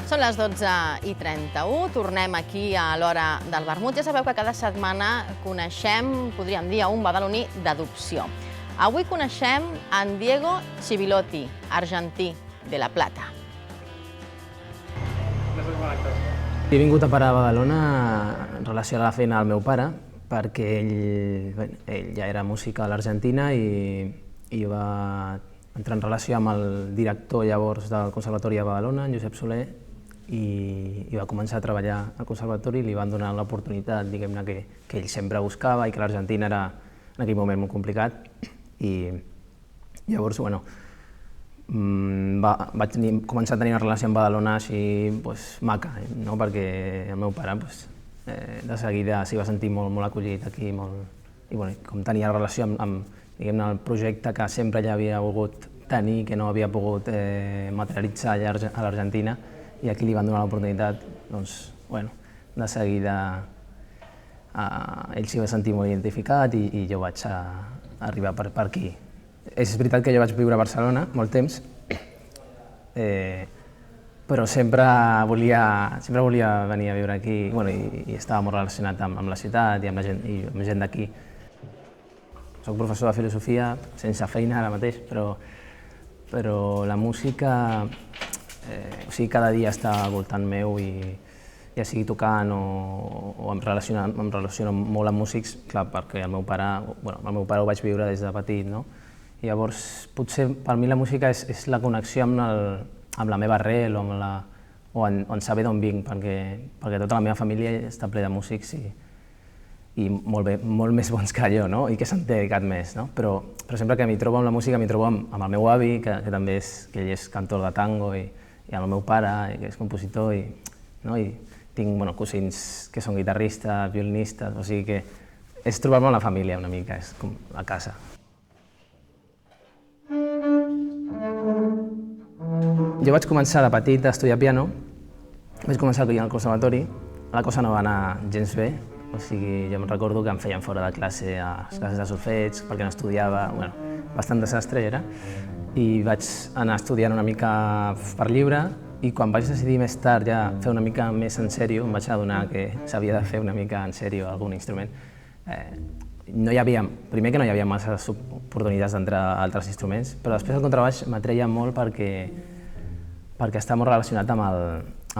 Són les 12:31, tornem aquí a l'hora del vermut. Ja sabeu que cada setmana coneixem, podríem dir, un badaloní d'adopció. Avui coneixem en Diego Civilotti, argentí de La Plata. He vingut a parar a Badalona en relació a la feina del meu pare, perquè ell ja era músic a l'Argentina i va entrar en relació amb el director llavors del Conservatori de Badalona, en Josep Soler, i va començar a treballar al Conservatori i li van donar l'oportunitat, diguem-ne, que ell sempre buscava i que l'Argentina era en aquell moment molt complicat. I llavors, bueno, vaig començar a tenir una relació amb Badalona així maca, no? Perquè el meu pare de seguida s'hi va sentir molt acollit aquí, i com tenia relació amb el projecte que sempre ja havia volgut tenir, que no havia pogut materialitzar allà a l'Argentina, i aquí li van donar l'oportunitat, doncs, de seguida ell s'hi va sentir molt identificat i jo vaig arribar per aquí. És veritat que jo vaig viure a Barcelona molt temps, però sempre volia venir a viure aquí i estava molt relacionat amb la ciutat i amb la gent d'aquí. Soc professor de filosofia, sense feina ara mateix, però la música cada dia està al voltant meu i ja sigui tocant o em relaciono molt amb músics, clar, perquè el meu pare ho vaig viure des de petit, no? I llavors, potser per mi la música és la connexió amb la meva arrel o en saber d'on vinc, perquè tota la meva família està ple de músics i molt més bons que jo, no? I que s'han dedicat més, no? Però sempre que m'hi trobo amb la música, m'hi trobo amb el meu avi, que també ell és cantor de tango, i amb el meu pare, que és compositor, i tinc cosins que són guitarristes, violinistes, o sigui que és trobar-me amb la família una mica, és com a casa. Jo vaig començar de petit a estudiar piano, vaig començar al conservatori, la cosa no va anar gens bé, o sigui, jo em recordo que em feien fora de classe a les classes de solfeig perquè no estudiava, bastant desastre era, i vaig anar estudiant una mica per lliure i quan vaig decidir més tard ja fer una mica més en sèrio, em vaig adonar que s'havia de fer una mica en sèrio algun instrument. Primer que no hi havia massa oportunitats d'entrar a altres instruments, però després el contrabaix m'atreia molt perquè està molt relacionat amb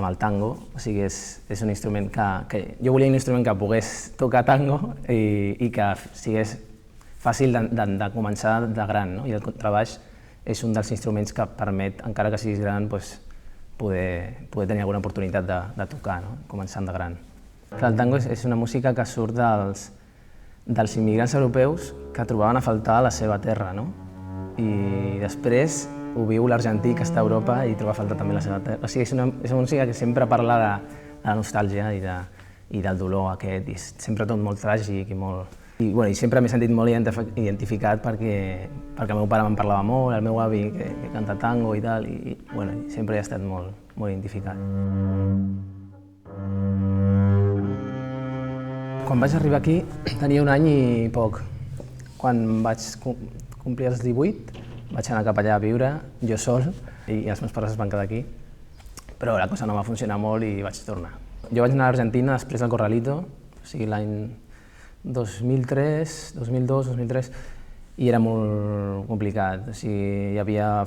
el tango, o sigui, és un instrument que jo volia un instrument que pogués tocar tango i que sigués fàcil de començar de gran, no? I el contrabaix és un dels instruments que permet, encara que siguis gran, poder tenir alguna oportunitat de tocar, no? Començant de gran. El tango és una música que surt dels immigrants europeus que trobaven a faltar a la seva terra, no? I després ho viu l'argentí que està a Europa i troba a faltar també la seva terra. O sigui, és una música que sempre parla de la nostàlgia i del dolor aquest, i sempre tot molt tràgic i sempre m'he sentit molt identificat perquè el meu pare me'n parlava molt, el meu avi que canta tango i tal, i sempre he estat molt identificat. Quan vaig arribar aquí tenia un any i poc. Quan vaig complir els 18 vaig anar cap allà a viure, jo sol, i els meus pares es van quedar aquí, però la cosa no va funcionar molt i vaig tornar. Jo vaig anar a l'Argentina després del Corralito, o sigui l'any 2002, 2003, i era molt complicat. O sigui, hi havia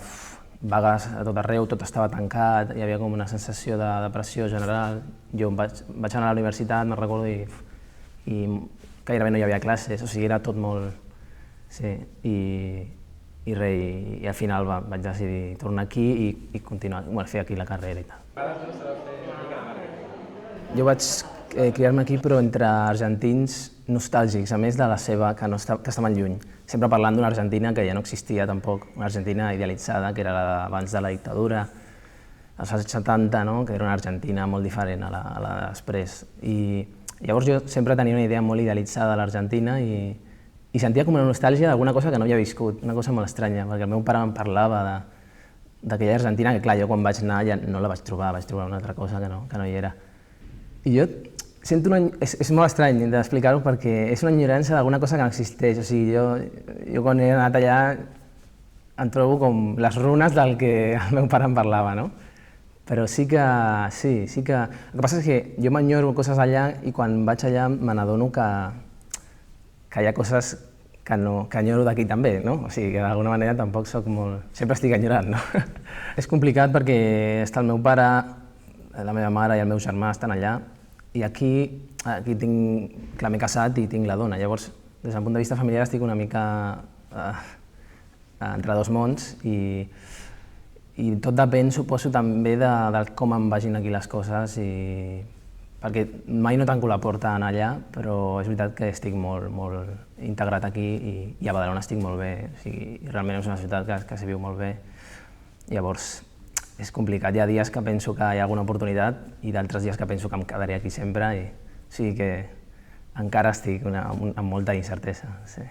vagues a tot arreu, tot estava tancat, hi havia com una sensació de depressió general. Jo vaig anar a la universitat, me'n recordo, i gairebé no hi havia classes, o sigui, era tot molt... Sí, i al final vaig decidir tornar aquí i continuar, fer aquí la carrera i tal. Jo vaig criar-me aquí, però entre argentins nostàlgics, a més de la seva, que estaven lluny. Sempre parlant d'una Argentina que ja no existia tampoc, una Argentina idealitzada, que era la d'abans de la dictadura, als anys 70, no? Que era una Argentina molt diferent a la de després. I llavors jo sempre tenia una idea molt idealitzada de l'Argentina i sentia com una nostàlgia d'alguna cosa que no havia viscut, una cosa molt estranya, perquè el meu pare em parlava d'aquella Argentina que, clar, jo quan vaig anar ja no la vaig trobar una altra cosa que no hi era. I jo sento és molt estrany d'explicar-ho perquè és una enyorança d'alguna cosa que no existeix, o sigui, jo quan he anat allà em trobo com les runes del que el meu pare em parlava, no? Però sí que... El que passa és que jo m'enyoro coses allà i quan vaig allà me n'adono que hi ha coses que enyoro d'aquí també, no? O sigui, que d'alguna manera tampoc soc molt... Sempre estic enyorant, no? És complicat perquè està el meu pare, la meva mare i el meu germà estan allà i aquí tinc... Clar, m'he casat i tinc la dona, llavors des del punt de vista familiar estic una mica entre dos mons i tot depèn, suposo, també de com em vagin aquí les coses perquè mai no tanco la porta en allà, però és veritat que estic molt integrat aquí i a Badalona estic molt bé, o sigui, realment és una ciutat que s'hi viu molt bé. Llavors, és complicat, hi ha dies que penso que hi ha alguna oportunitat i d'altres dies que penso que em quedaré aquí sempre, o sigui que encara estic amb molta incertesa. Sí.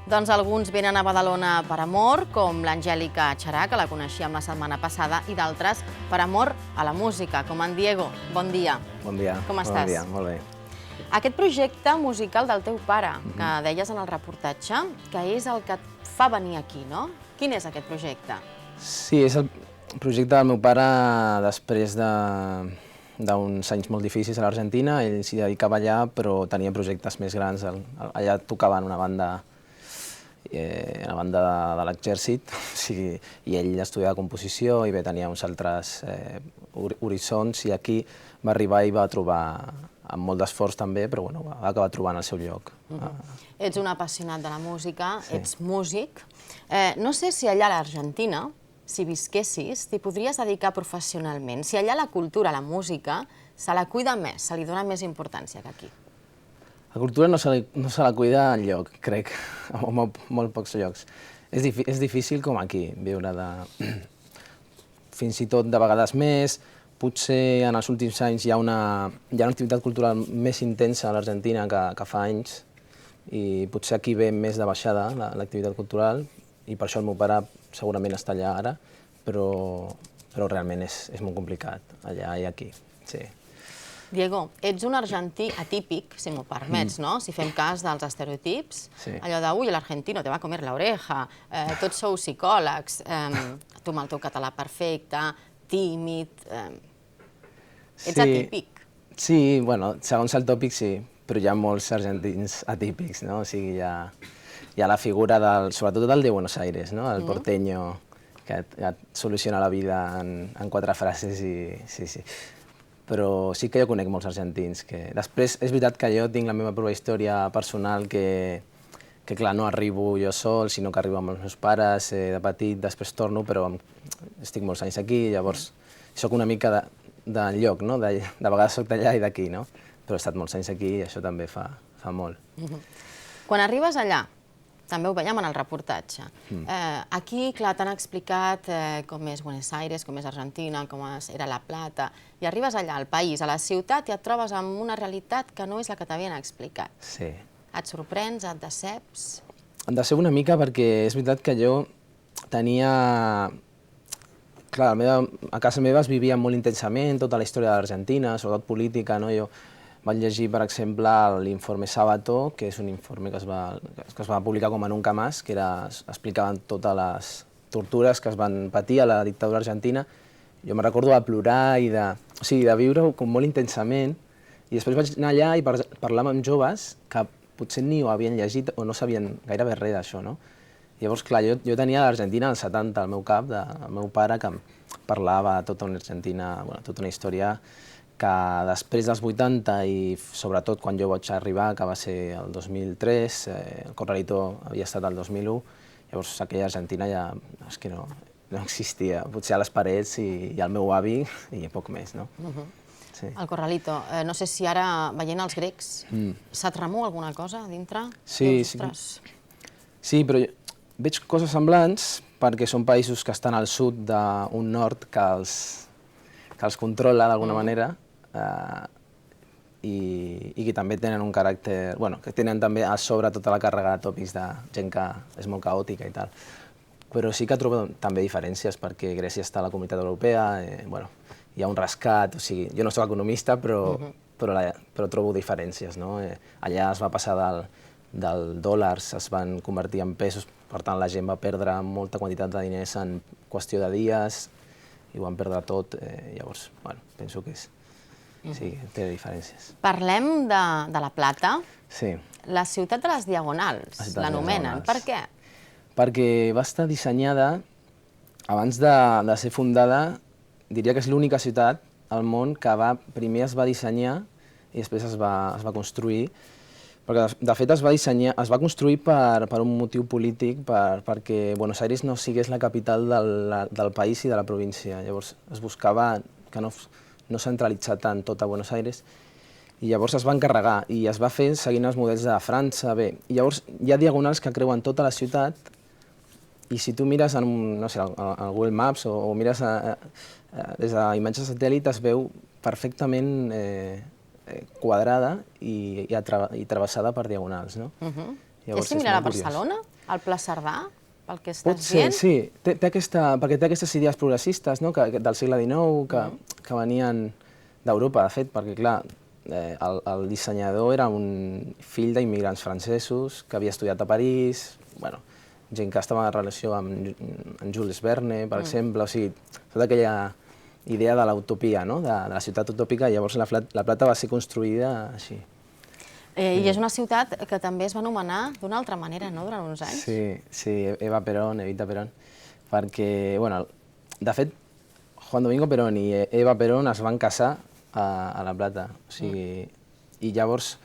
Doncs alguns venen a Badalona per amor, com l'Angèlica Xarà, que la coneixíem la setmana passada, i d'altres per amor a la música, com en Diego. Bon dia. Bon dia. Com estàs? Bon dia, molt bé. Aquest projecte musical del teu pare, que deies en el reportatge, que és el que et fa venir aquí, no? Quin és aquest projecte? Sí, és el projecte del meu pare després d'uns anys molt difícils a l'Argentina. Ell s'hi dedicava allà, però tenia projectes més grans. Allà tocava en una banda de l'exèrcit, i ell estudiava composició i tenia uns altres horitzons, i aquí va arribar i va trobar, amb molt d'esforç també, però va acabar trobant el seu lloc. Ets un apassionat de la música, ets músic. No sé si allà a l'Argentina, si visquessis, t'hi podries dedicar professionalment. Si allà la cultura, la música, se la cuida més, se li dona més importància que aquí. La cultura no se la cuida enlloc, crec, o molt pocs llocs. És difícil com aquí, viure de... Fins i tot de vegades més, potser en els últims anys hi ha una activitat cultural més intensa a l'Argentina que fa anys, i potser aquí ve més de baixada l'activitat cultural, i per això el meu pare segurament està allà ara, però realment és molt complicat, allà i aquí, sí. Diego, ets un argentí atípic, si m'ho permets, no? Si fem cas dels estereotips, allò de «Ui, l'argentino te va a comer la oreja», tots sou psicòlegs, tu amb el teu català perfecte, tímid... Ets atípic. Sí, bueno, segons el tòpic sí, però hi ha molts argentins atípics, no? O sigui, hi ha la figura, sobretot del de Buenos Aires, no? El porteño, que et soluciona la vida en 4 frases i... Sí. Però sí que jo conec molts argentins. Després, és veritat que jo tinc la meva pròpia història personal que clar, no arribo jo sol, sinó que arribo amb els meus pares de petit, després torno, però estic molts anys aquí, llavors soc una mica del lloc, no? De vegades soc d'allà i d'aquí, no? Però he estat molts anys aquí i això també fa molt. Quan arribes allà, també ho veiem en el reportatge. Aquí, clar, t'han explicat com és Buenos Aires, com és Argentina, com era La Plata, i arribes allà, al país, a la ciutat, i et trobes amb una realitat que no és la que t'havien explicat. Sí. Et sorprens, et deceps? Em decep una mica perquè és veritat que jo tenia... Clar, a casa meva es vivia molt intensament tota la història de l'Argentina, sobretot política, no? Jo vaig llegir, per exemple, l'informe Sabato, que és un informe que es va publicar com a Nunca Más, que explicaven totes les tortures que es van patir a la dictadura argentina. Jo me recordo de plorar i de viure-ho com molt intensament, i després vaig anar allà i parlar amb joves que potser ni ho havien llegit o no sabien gairebé res d'això, no? Llavors, clar, jo tenia l'Argentina als 70 al meu cap, del meu pare, que em parlava tota una Argentina, tota una història que després dels 80 i sobretot quan jo vaig arribar, que va ser el 2003, el Corralito havia estat el 2001, llavors aquella Argentina ja no existia, potser a les parets i al meu avi i poc més, no? El Corralito, no sé si ara veient els grecs, se't remou alguna cosa a dintre? Sí, però veig coses semblants perquè són països que estan al sud d'un nord que els controla d'alguna manera, i que també tenen un caràcter... Bueno, que tenen també a sobre tota la càrrega de tòpics de gent que és molt caòtica i tal. Però sí que trobo també diferències perquè Grècia està a la Comunitat Europea, hi ha un rescat, o sigui, jo no soc economista, però trobo diferències, no? Allà es va passar del dòlars es van convertir en pesos, per tant la gent va perdre molta quantitat de diners en qüestió de dies i ho van perdre tot, llavors, bueno, penso que sí, té diferències. Parlem de La Plata. Sí. La ciutat de les Diagonals, l'anomenen. Per què? Perquè va estar dissenyada, abans de ser fundada, diria que és l'única ciutat al món que primer es va dissenyar i després es va construir, perquè de fet es va construir per un motiu polític, perquè Buenos Aires no sigués la capital del país i de la província. Llavors es buscava que no centralitzar tant tot a Buenos Aires, i llavors es va encarregar i es va fer seguint els models de França. Bé, i llavors hi ha diagonals que creuen tota la ciutat i si tu mires en Google Maps o mires des d'imatges de satèl·lit es veu perfectament quadrada i travessada per diagonals. És similar a Barcelona, al Pla Cerdà, pel que estàs dient? Pot ser, sí, perquè té aquestes idees progressistes del segle XIX que venien d'Europa, de fet, perquè clar, el dissenyador era un fill d'immigrants francesos que havia estudiat a París, gent que estava en relació amb Jules Verne, per exemple, o sigui, tota aquella idea de l'utopia, de la ciutat utòpica, llavors la Plata va ser construïda així. I és una ciutat que també es va anomenar d'una altra manera, no?, durant uns anys? Sí, Evita Perón, perquè, de fet, Juan Domingo Perón i Eva Perón es van casar a La Plata, o sigui, i llavors,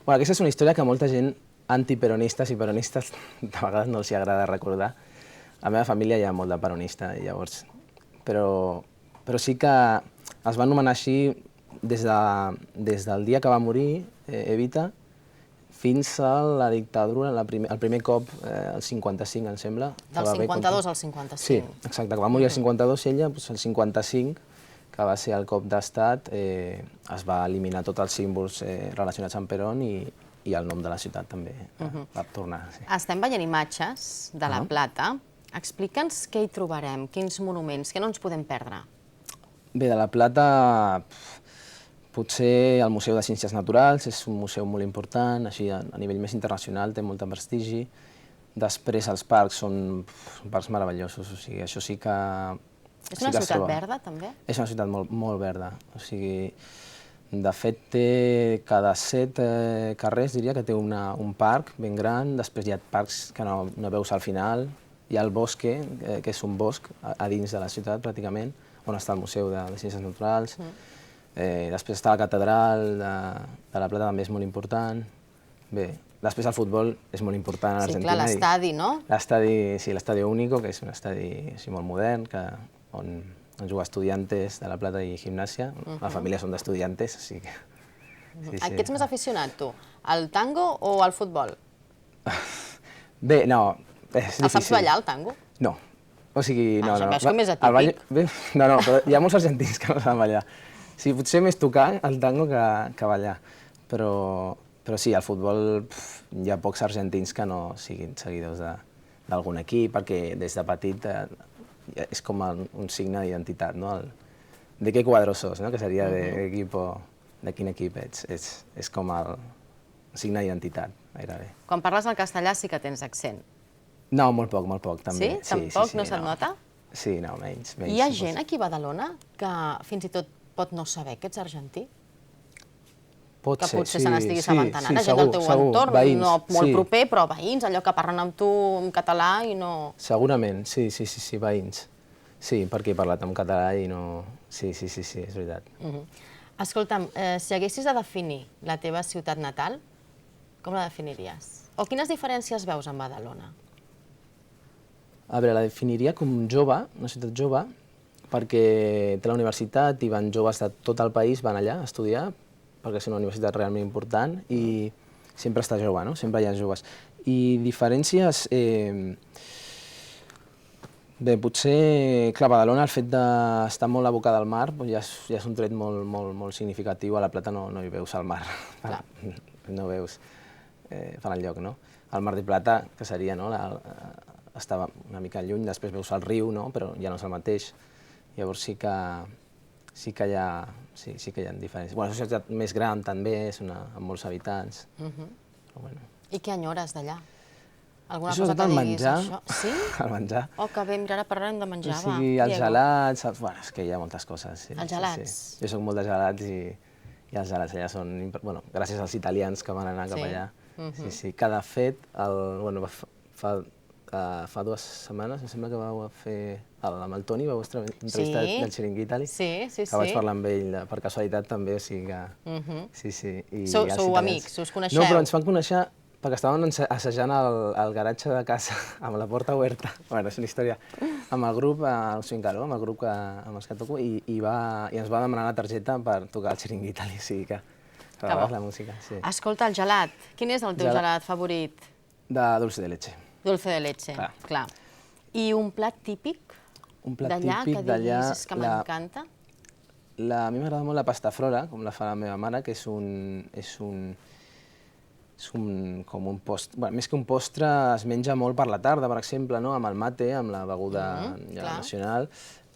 aquesta és una història que molta gent antiperonistes i peronistes de vegades no els agrada recordar. A la meva família hi ha molt de peronista, llavors, però sí que es va anomenar així des del dia que va morir Evita fins a la dictadura, el primer cop, el 55, em sembla. Del 52 al 55. Sí, exacte, que va morir el 52 ella, el 55, que va ser el cop d'estat, es va eliminar tots els símbols relacionats amb Perón i el nom de la ciutat també va tornar. Estem veient imatges de La Plata. Explica'ns què hi trobarem, quins monuments, què no ens podem perdre. Bé, de La Plata potser el Museu de Ciències Naturals és un museu molt important, així a nivell més internacional, té molt de prestigi. Després els parcs són parcs meravellosos, o sigui, això sí que... És una ciutat verda, també? És una ciutat molt verda, o sigui, de fet té cada 7 carrers, diria que té un parc ben gran, després hi ha parcs que no veus al final, hi ha el Bosque, que és un bosc a dins de la ciutat pràcticament, on està el Museu de Ciències Naturals. Després està la catedral de La Plata, també és molt important. Bé, després el futbol és molt important a l'Argentina. Sí, clar, l'estadi, no? L'Estadi Único, que és un estadi molt modern, on juga Estudiantes de La Plata i Gimnàsia. La família són d'Estudiantes, o sigui que... A què ets més aficionat, tu? Al tango o al futbol? Bé, no, és difícil. El saps ballar, el tango? No. O sigui, no. Ja veus com és atípic. No, però hi ha molts argentins que no saben ballar. Sí, potser més tocar el tango que ballar, però sí, al futbol hi ha pocs argentins que no siguin seguidors d'algun equip, perquè des de petit és com un signe d'identitat, no? De què quadro sos, que seria de quin equip ets. És com el signe d'identitat, gairebé. Quan parles el castellà sí que tens accent. No, molt poc, també. Sí? Tampoc no se't nota? Sí, no, menys. Hi ha gent aquí a Badalona que fins i tot pot no saber que ets argentí? Pot ser, sí. Que potser se n'estigui assabentant ara, gent del teu entorn, no molt proper, però veïns, allò que parlen amb tu en català i no... Segurament, sí, veïns. Sí, perquè he parlat en català i no... Sí, és veritat. Escolta'm, si haguessis de definir la teva ciutat natal, com la definiries? O quines diferències veus amb Badalona? A veure, la definiria com jove, una ciutat jove, perquè té la universitat i van joves de tot el país, van allà a estudiar, perquè és una universitat realment important i sempre està jove, no? Sempre hi ha joves. I diferències... Bé, potser, clar, Badalona, el fet d'estar molt abocada al mar ja és un tret molt significatiu. A La Plata no hi veus el mar, no veus per enlloc, no? El Mar de Plata, que seria, no?, estava una mica lluny, després veus el riu, no?, però ja no és el mateix. Llavors sí que hi ha diferències. Bueno, és una ciutat més gran també, és amb molts habitants. I què enyores d'allà? Alguna Això cosa és que el diguis menjar. això? Sí? El menjar. Oh, que bé, mira, ara parlarem de menjar, O sigui, va, els Diego. gelats, bueno, és que hi ha moltes coses. Sí, Els gelats. Sí. Jo soc molt de gelats i els gelats allà són, bueno, gràcies als italians que van anar cap allà. Sí, sí, cada fet, bueno, fa 2 setmanes, em sembla que vau fer, amb el Toni, vau entrevistar del Xiringuitali, que vaig parlar amb ell per casualitat també, o sigui que... Sí, sí. Sou amics, us coneixeu? No, però ens van conèixer perquè estàvem assajant al garatge de casa, amb la porta oberta, bueno, és una història, amb el grup, el Swing-Caro, amb el grup amb els que toco, i ens va demanar la targeta per tocar el Xiringuitali, o sigui que agradaves la música, sí. Escolta, el gelat, quin és el teu gelat favorit? De dulce de leche. Dulce de leche, clar. I un plat típic d'allà que diguis és que m'encanta? A mi m'agrada molt la pasta frola, com la fa la meva mare, que és com un postre, bueno, més que un postre es menja molt per la tarda, per exemple, amb el mate, amb la beguda nacional,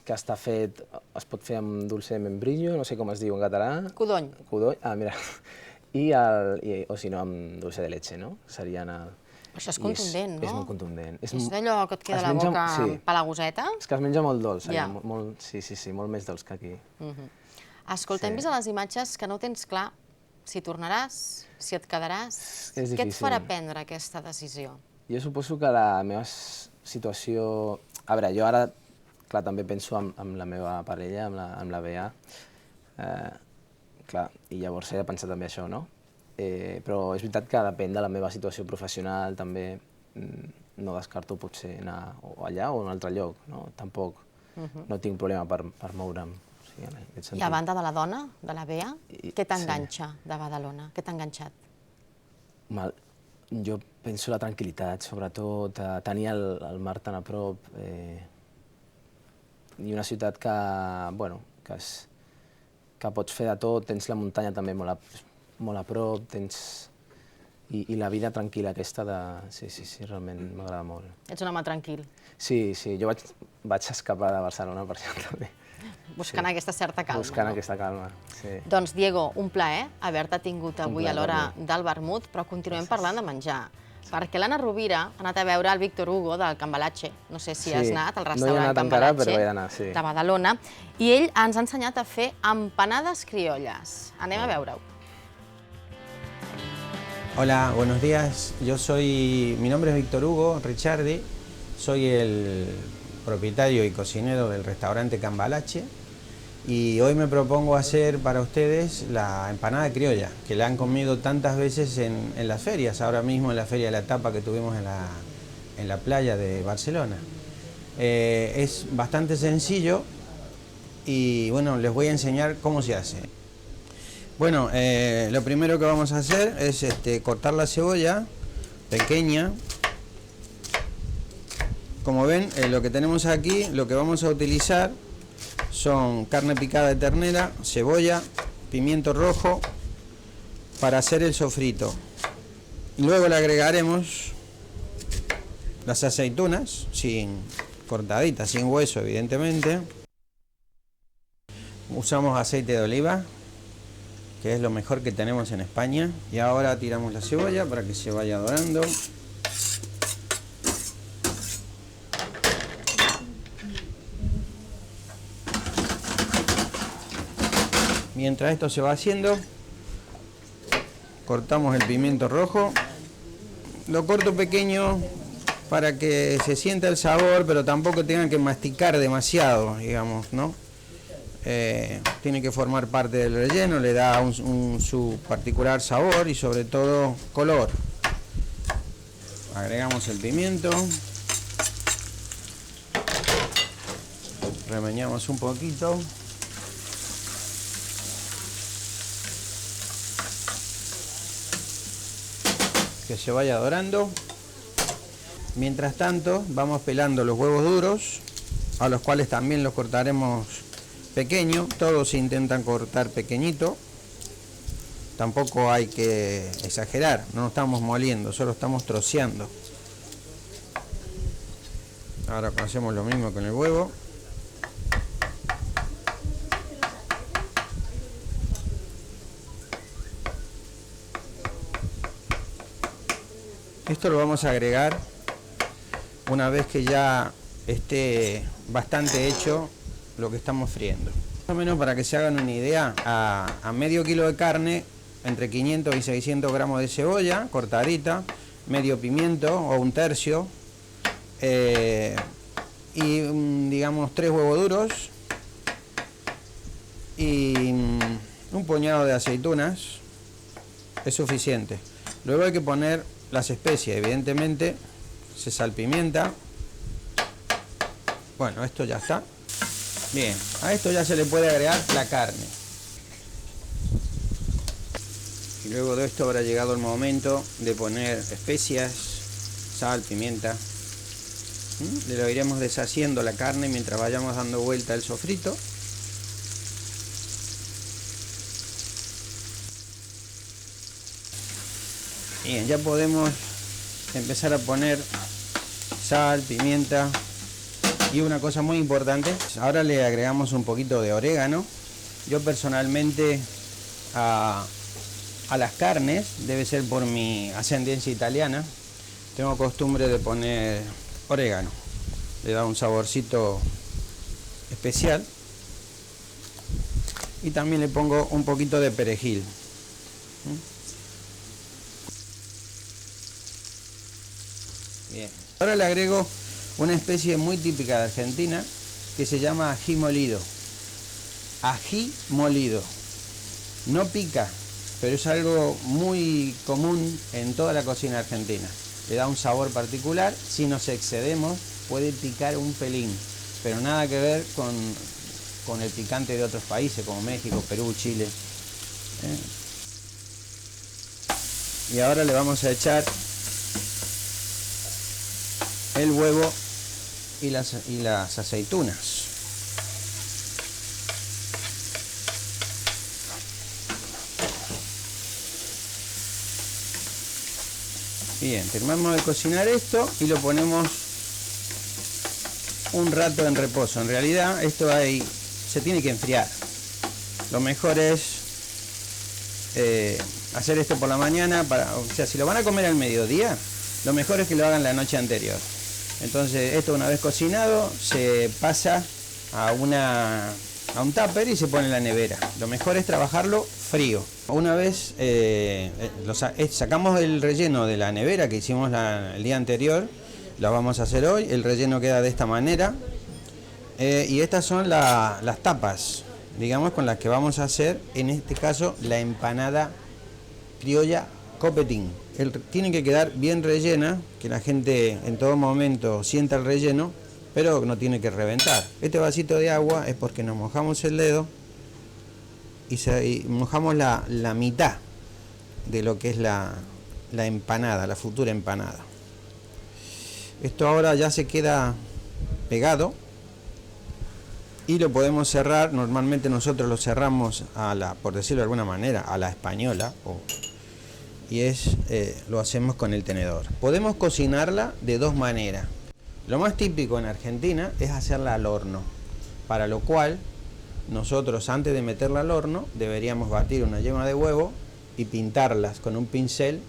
que està fet, es pot fer amb dulce de membrillo, no sé com es diu en català. Codony. Codony, mira. O si no, amb dulce de leche, no? Serien el... Això és contundent, no? És molt contundent. És d'allò que et queda la boca pelagoseta? És que es menja molt dolç, sí, molt més dolç que aquí. Escolta, hem vist a les imatges que no tens clar si tornaràs, si et quedaràs. Què et farà prendre aquesta decisió? Jo suposo que la meva situació... A veure, jo ara, clar, també penso en la meva parella, amb la Bea. Clar, i llavors he de pensar també això, no? Però és veritat que depèn de la meva situació professional, també no descarto potser anar allà o a un altre lloc, no? Tampoc no tinc problema per moure'm. I a banda de la dona, de la Bea, què t'enganxa de Badalona? Què t'ha enganxat? Jo penso la tranquil·litat, sobretot, tenir el mar tan a prop i una ciutat que, bueno, que pots fer de tot, tens la muntanya també molt a prop, i la vida tranquil·la aquesta de... Sí, realment m'agrada molt. Ets un home tranquil. Sí, jo vaig escapar de Barcelona per això també. Buscant aquesta certa calma. Buscant aquesta calma, sí. Doncs, Diego, un plaer haver-te tingut avui a l'hora del vermut, però continuem parlant de menjar. Perquè l'Anna Rovira ha anat a veure el Víctor Hugo del Cambalache. No sé si has anat al restaurant Cambalache de Badalona. I ell ens ha ensenyat a fer empanades criolles. Anem a veure-ho. Hola, buenos días. Mi nombre es Víctor Hugo Ricciardi. Soy el propietario y cocinero del restaurante Cambalache. Y hoy me propongo hacer para ustedes la empanada criolla, que la han comido tantas veces en las ferias, ahora mismo en la Feria de la Tapa que tuvimos en la playa de Barcelona. Es bastante sencillo y bueno, les voy a enseñar cómo se hace. Bueno, lo primero que vamos a hacer es cortar la cebolla pequeña. Como ven, lo que tenemos aquí, lo que vamos a utilizar son carne picada de ternera, cebolla, pimiento rojo para hacer el sofrito. Luego le agregaremos las aceitunas, cortaditas, sin hueso evidentemente. Usamos aceite de oliva, que es lo mejor que tenemos en España. Y ahora tiramos la cebolla para que se vaya dorando. Mientras esto se va haciendo, cortamos el pimiento rojo. Lo corto pequeño para que se sienta el sabor, pero tampoco tengan que masticar demasiado, digamos, ¿no? Tiene que formar parte del relleno, le da su particular sabor y sobre todo color. Agregamos el pimiento. Remeñamos un poquito. Que se vaya dorando. Mientras tanto vamos pelando los huevos duros, a los cuales también los cortaremos pequeño. Todos se intentan cortar pequeñito, tampoco hay que exagerar, no estamos moliendo, solo estamos troceando. Ahora hacemos lo mismo con el huevo. Esto lo vamos a agregar una vez que ya esté bastante hecho lo que estamos friendo. Más o menos para que se hagan una idea, a medio kilo de carne, entre 500 y 600 gramos de cebolla cortadita, medio pimiento o un tercio, y digamos 3 huevos duros y un puñado de aceitunas es suficiente. Luego hay que poner las especias, evidentemente se salpimienta. Bueno, esto ya está. Bien, a esto ya se le puede agregar la carne. Y luego de esto habrá llegado el momento de poner especias, sal, pimienta. Le lo iremos deshaciendo la carne mientras vayamos dando vuelta el sofrito. Bien, ya podemos empezar a poner sal, pimienta y una cosa muy importante, ahora le agregamos un poquito de orégano. Yo personalmente a las carnes, debe ser por mi ascendencia italiana, tengo costumbre de poner orégano, le da un saborcito especial, y también le pongo un poquito de perejil. Bien. Ahora le agrego una especie muy típica de Argentina que se llama ají molido. Ají molido. No pica, pero es algo muy común en toda la cocina argentina. Le da un sabor particular. Si nos excedemos, puede picar un pelín, pero nada que ver con el picante de otros países como México, Perú, Chile. Y ahora le vamos a echar el huevo y las aceitunas. Bien, terminamos de cocinar esto y lo ponemos un rato en reposo. En realidad esto se tiene que enfriar. Lo mejor es hacer esto por la mañana, o sea, si lo van a comer al mediodía, lo mejor es que lo hagan la noche anterior. Entonces esto, una vez cocinado, se pasa a un tupper y se pone en la nevera. Lo mejor es trabajarlo frío. Una vez sacamos el relleno de la nevera que hicimos el día anterior, lo vamos a hacer hoy. El relleno queda de esta manera. Y estas son las tapas, digamos, con las que vamos a hacer, en este caso, la empanada criolla copetín. Tiene que quedar bien rellena, que la gente en todo momento sienta el relleno, pero no tiene que reventar. Este vasito de agua es porque nos mojamos el dedo y mojamos la mitad de lo que es la empanada, la futura empanada. Esto ahora ya se queda pegado y lo podemos cerrar. Normalmente nosotros lo cerramos por decirlo de alguna manera, a la española, y lo hacemos con el tenedor. Podemos cocinarla de dos maneras. Lo más típico en Argentina es hacerla al horno, para lo cual nosotros, antes de meterla al horno, deberíamos batir una yema de huevo y pintarlas con un pincel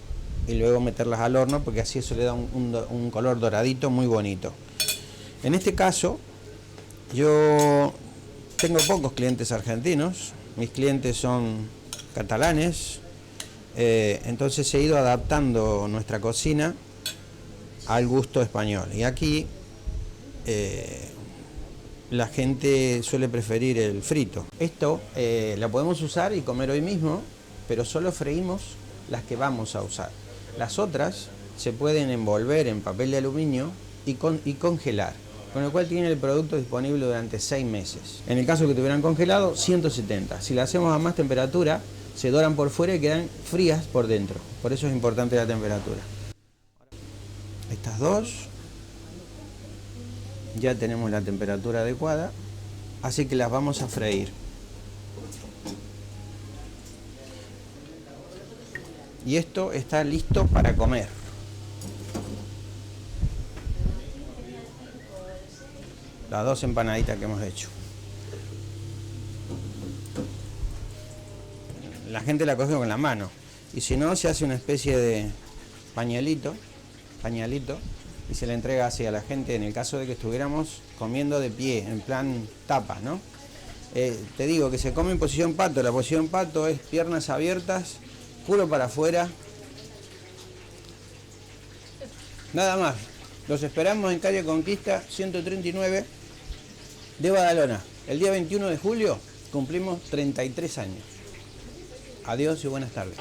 y luego meterlas al horno, porque así eso le da un color doradito muy bonito. En este caso, yo tengo pocos clientes argentinos, mis clientes son catalanes. Entonces he ido adaptando nuestra cocina al gusto español, y aquí la gente suele preferir el frito. Esto la podemos usar y comer hoy mismo, pero solo freímos las que vamos a usar. Las otras se pueden envolver en papel de aluminio y congelar, con lo cual tienen el producto disponible durante 6 meses. En el caso que tuvieran congelado, 170. Si la hacemos a más temperatura, se doran por fuera y quedan frías por dentro. Por eso es importante la temperatura. Estas dos ya tenemos la temperatura adecuada, así que las vamos a freír. Y esto está listo para comer. Las dos empanaditas que hemos hecho. La gente la coge con la mano, y si no, se hace una especie de pañuelito pañalito, y se le entrega así a la gente en el caso de que estuviéramos comiendo de pie, en plan tapa, ¿no? Te digo que se come en posición pato. La posición pato es piernas abiertas, culo para afuera. Nada más. Los esperamos en calle Conquista 139 de Badalona. El día 21 de julio cumplimos 33 años. Adiós y buenas tardes.